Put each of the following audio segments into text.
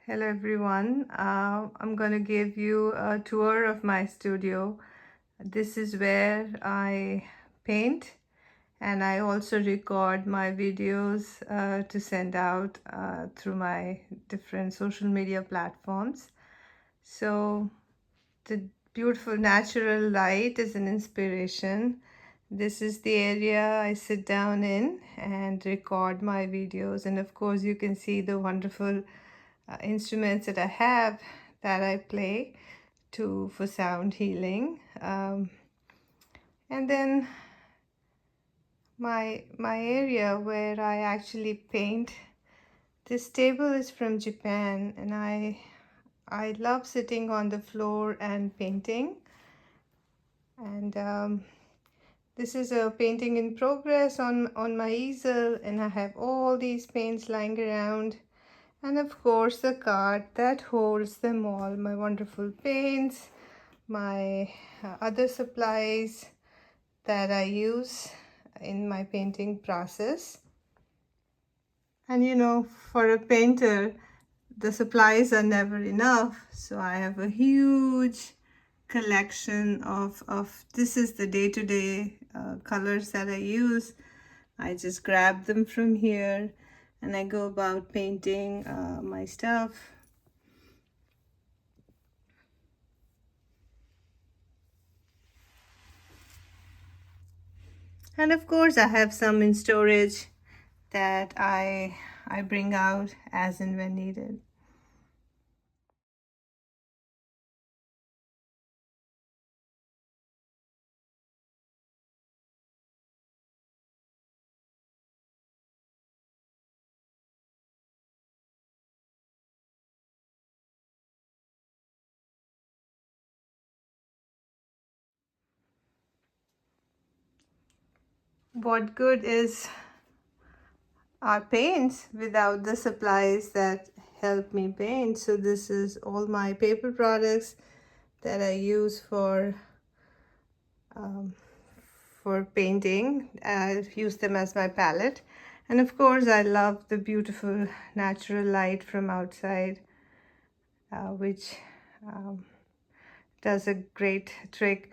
Hello everyone. I'm going to give you a tour of my studio. This is where I paint and I also record my videos to send out through my different social media platforms. So the beautiful natural light is an inspiration. This is the area I sit down in and record my videos, and of course you can see the wonderful instruments that I have that I play for sound healing. And then my area where I actually paint. This table is from Japan, and I love sitting on the floor and painting. And this is a painting in progress on my easel, and I have all these paints lying around. And of course, the card that holds them all, my wonderful paints, my other supplies that I use in my painting process. And for a painter, the supplies are never enough. So I have a huge collection of this is the day-to-day colors that I use. I just grab them from here and I go about painting my stuff. And of course I have some in storage that I bring out as and when needed. What good is our paints without the supplies that help me paint? So this is all my paper products that I use um, for painting. I use them as my palette. And of course, I love the beautiful natural light from outside, which um, does a great trick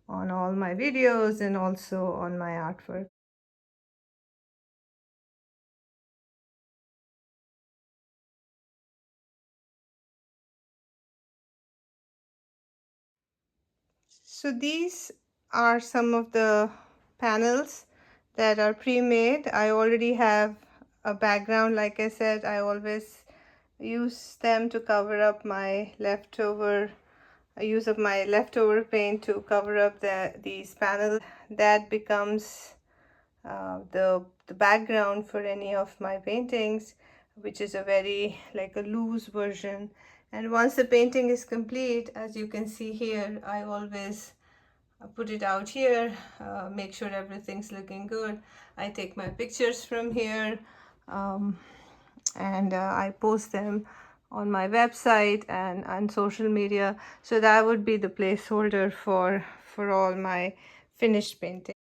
on all my videos and also on my artwork. So these are some of the panels that are pre-made. I already have a background. Like I said, I always use them to cover up my leftover I use of my leftover paint to cover up these panels. That becomes the background for any of my paintings, which is a very like a loose version. And once the painting is complete, as you can see here, I always put it out here, make sure everything's looking good. I take my pictures from here, um, and I post them on my website and on social media. So that would be the placeholder for all my finished painting.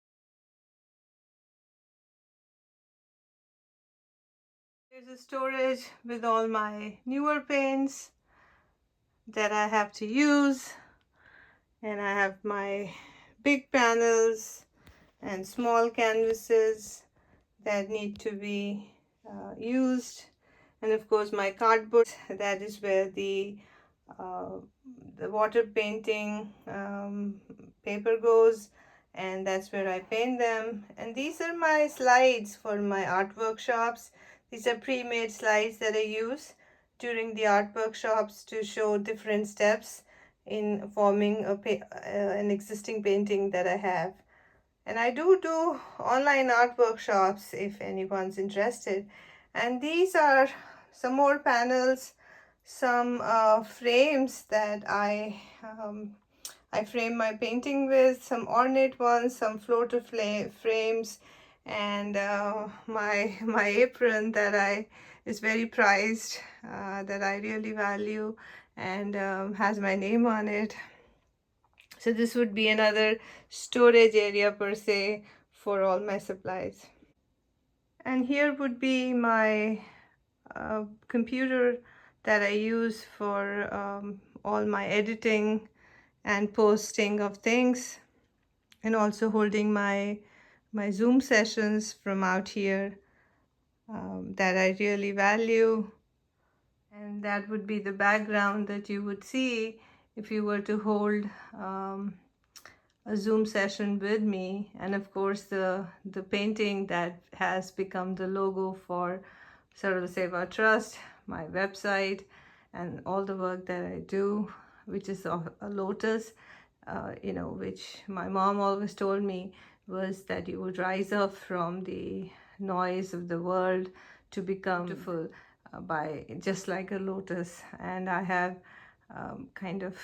There's a storage with all my newer paints that I have to use, and I have my big panels and small canvases that need to be used, and of course my cardboard. That is where uh, the water painting paper goes, and that's where I paint them. And these are my slides for my art workshops. These are pre-made slides that I use during the art workshops to show different steps in forming an existing painting that I have. And I do online art workshops if anyone's interested. And these are some more panels, some frames that I frame my painting with, some ornate ones, some floater frames, and my apron that I is very prized, that I really value, and has my name on it. So this would be another storage area per se for all my supplies. And here would be my computer that I use for all my editing and posting of things, and also holding my Zoom sessions from out here, that I really value. And that would be the background that you would see if you were to hold a Zoom session with me. And of course, the painting that has become the logo for Sarva Seva Trust, my website, and all the work that I do, which is a lotus, which my mom always told me was that you would rise up from the noise of the world to become beautiful, by just like a lotus. And I have kind of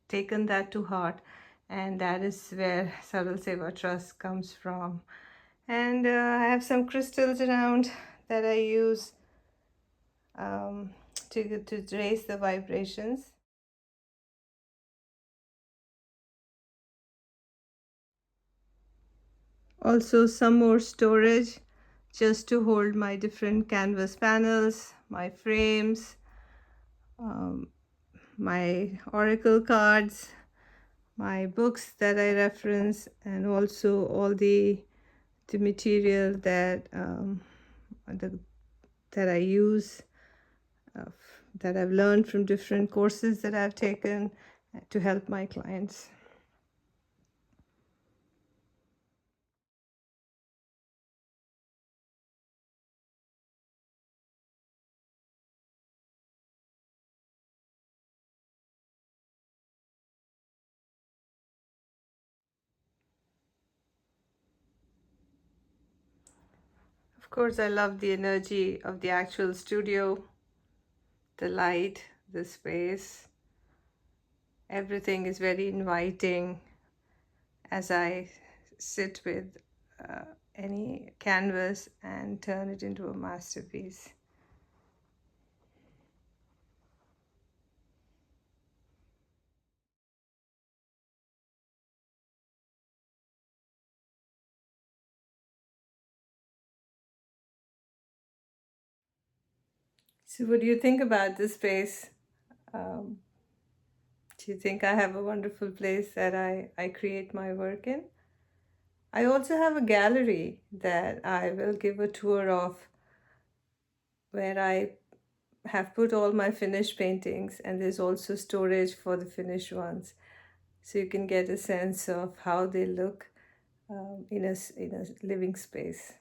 taken that to heart, and that is where Sarva Seva Trust comes from. And I have some crystals around that I use to raise the vibrations. Also some more storage just to hold my different canvas panels, my frames, um, my oracle cards, my books that I reference, and also all the material that that I use, that I've learned from different courses that I've taken to help my clients. Of course, I love the energy of the actual studio, the light, the space. Everything is very inviting as I sit with any canvas and turn it into a masterpiece. So, what do you think about this space? Um, do you think I have a wonderful place that I create my work in? I also have a gallery that I will give a tour of, where I have put all my finished paintings, and there's also storage for the finished ones. So you can get a sense of how they look in a living space.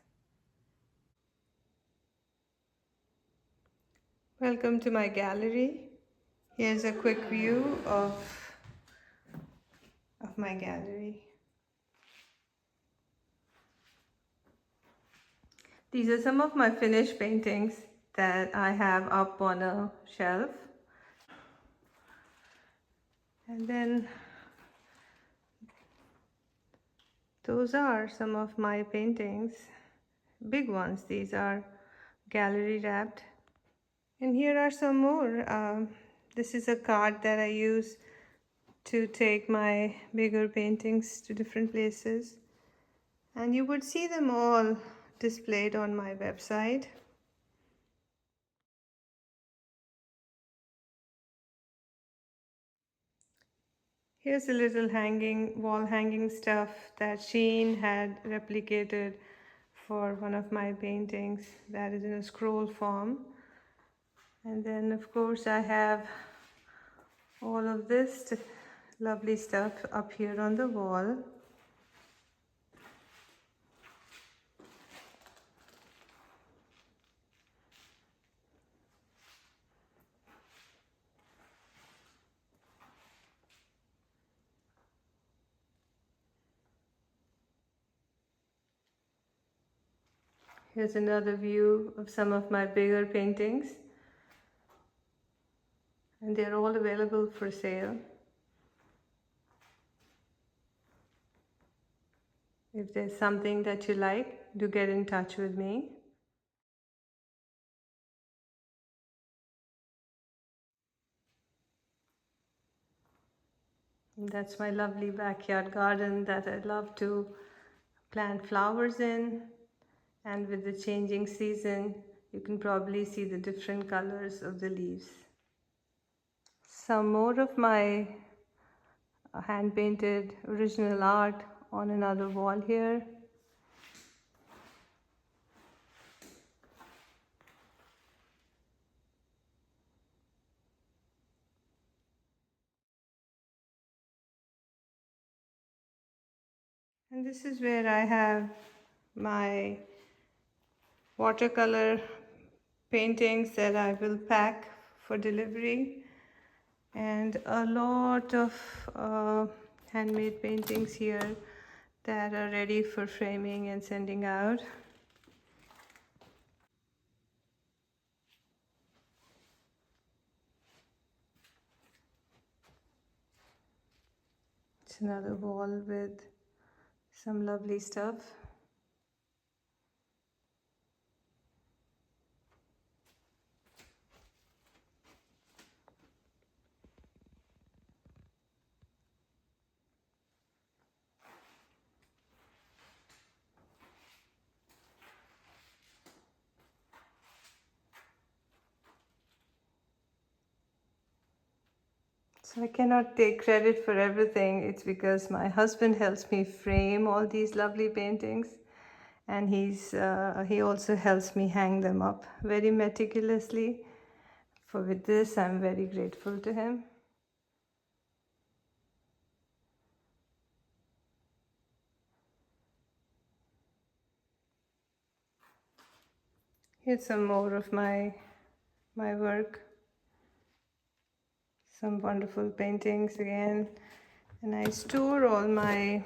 Welcome to my gallery. Here's a quick view of my gallery. These are some of my finished paintings that I have up on a shelf. And then those are some of my paintings, big ones. These are gallery wrapped. And here are some more. This is a card that I use to take my bigger paintings to different places. And you would see them all displayed on my website. Here's a little wall hanging stuff that Sheen had replicated for one of my paintings that is in a scroll form. And then of course I have all of this lovely stuff up here on the wall. Here's another view of some of my bigger paintings, and they're all available for sale. If there's something that you like, do get in touch with me. That's my lovely backyard garden that I love to plant flowers in. And with the changing season, You can probably see the different colors of the leaves. Some more of my hand painted original art on another wall here. And this is where I have my watercolor paintings that I will pack for delivery, and a lot of handmade paintings here that are ready for framing and sending out. It's another wall with some lovely stuff. So I cannot take credit for everything. It's because my husband helps me frame all these lovely paintings, and he also helps me hang them up very meticulously. For with this, I'm very grateful to him. Here's some more of my work. Some wonderful paintings again, and I store all my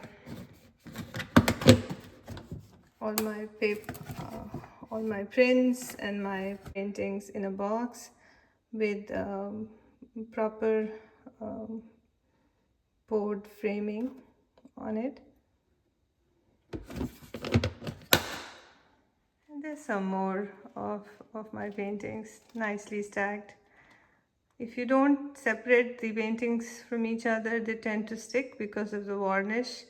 paper, all my prints and my paintings in a box with proper board framing on it. And there's some more of my paintings, nicely stacked. If you don't separate the paintings from each other, they tend to stick because of the varnish,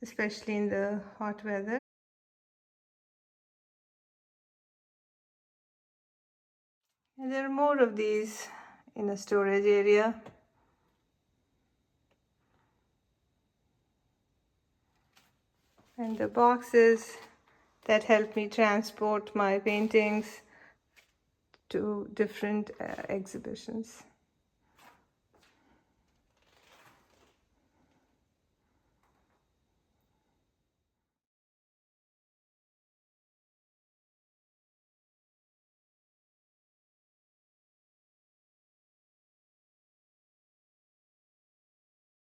especially in the hot weather. And there are more of these in a storage area. And the boxes that help me transport my paintings to different exhibitions.